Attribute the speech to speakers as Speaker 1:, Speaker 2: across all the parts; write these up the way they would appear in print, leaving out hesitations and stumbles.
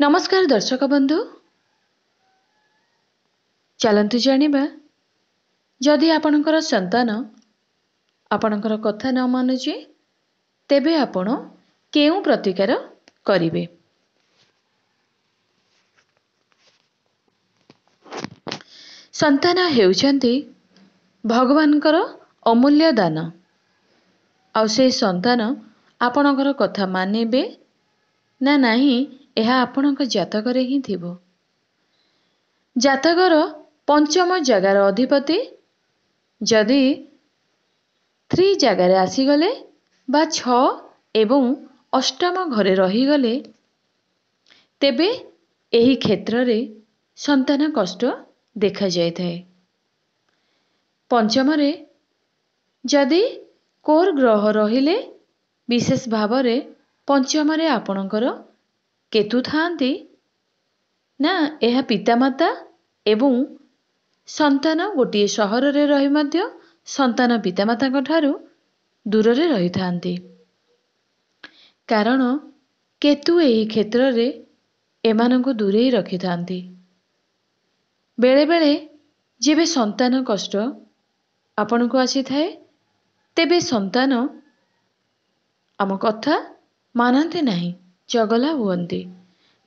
Speaker 1: नमस्कार दर्शक बंधु, चलतु जानिबा जदि आपणकर संतान आपणकर कथा न मानुची तेबे आपण केउ प्रतिकार करिवे। संतान हेउचंती भगवानकर अमूल्य दान। आउ से संतान आपणकर कथा मानिबे ना नाही एहा आपणक जातकरे ही थिबो। जातकर पंचम जगार अधिपति जदि 3 जगार आसीगले बा 6 एवं अष्टम घरे रहीगले तेबे एही क्षेत्र रे संतान कष्ट देखा जाय थाए। पंचम रे जदि कोर ग्रह रहिले विशेष भावरे पंचम रे आपणकर केतु थांती ना एहा पितामाता एवं संतान गोटे सहर रे रही मध्य संतान पितामाता ठारू दूर रे रही थांती। कारण केतु एही क्षेत्र रे एमानंको दूरेई रखी थांती। बेले बेले जेबे संतान कष्ट आपनको आसी थाए तेबे संतान आम कथा मानते नहीं, चगला हुअन्ति,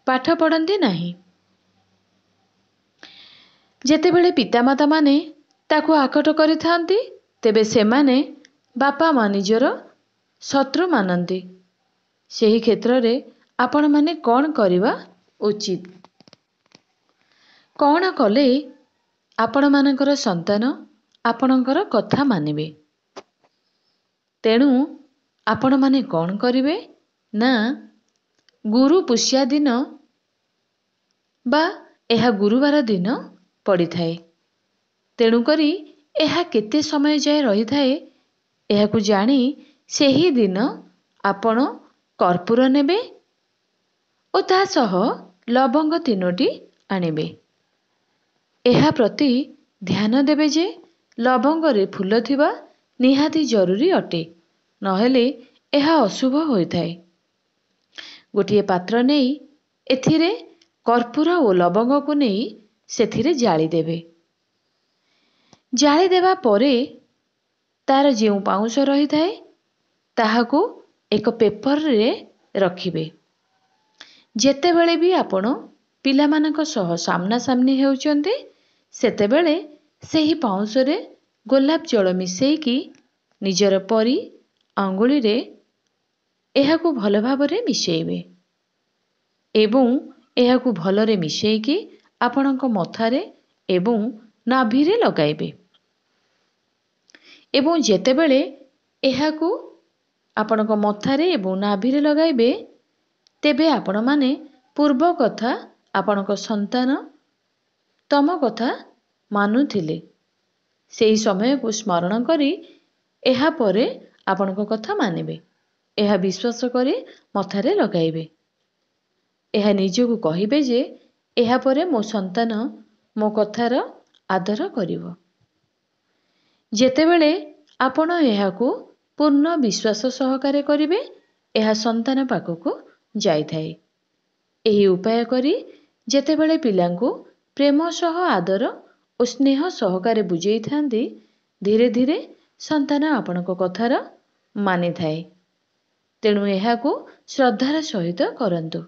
Speaker 1: पाठ पढ़न्ति नहीं। जेतेबेले पितामाता माने ताकु आकट करि थांती तेबे सेमाने बापा मा निजर शत्रु मानन्ति। सेही क्षेत्र रे आपण माने कौन करिवा उचित, कौन कले आपण मानकर संतान आपणकर कथा मानिबे। तेणु आपण माने कौन करिवे ना गुरु पुष्या दिन बा एहा गुरुवार दिन पड़ी थाए। तेणु करी एहा केते समय जाय रही थाए एहाकु जानी सेही दिन आपण कर्पूर नेबे ओ ता सह लवंग 3टी आनिबे। एहा प्रति ध्यान देबे जे लवंग रे फूल थिबा निहाती जरूरी अटे, नहेले एहा अशुभ होई थाए। गोटिए पात्र नेई एथिरे कर्पूर ओ लवंग को नेई सेथिरे जाली देबे। जाली देबा परे तार जेउ पाउंस रही थाए ताहाकू एक पेपर रे रखिबे। जेतेबेले भी आपण पिलामानक सह सामना सामनी हेउचंते सेतेबेले सेही पाउंस रे गोलाप जल मिसेईकी निजर परी आंगुली रे एहाकू भल भाबरे मिसेइबे एवं एहाकू भलरे मिसेईकी आपणक मथारे एवं नाभिरे लगाइबे। एवं जेतेबेले एहाकू आपणक मथारे एवं नाभिरे लगाइबे तेबे आपण माने पूर्व कथा आपणक संतान तम कथा मानुथिले सेही समय को स्मरण करी एहा परे आपणक कथा मानिबे। एहा विश्वास करी मथारे लगाइबे। एहा निजकू कहिबे जे एहा परे मो संतान मो कथार आदर करिवो। जेतेबेले आपण एहाकू पूर्ण विश्वास सहकारे करिवे एहा संतान पाखकू जाई थाए। एही उपाय करी जेतेबेले पिलांकू प्रेम सह आदर ओ स्नेह सहकारे बुझेई थांती धीरे धीरे संतान आपणक कथार मानि थाए। तेणु एहाकू श्रद्धार सहित करंतु।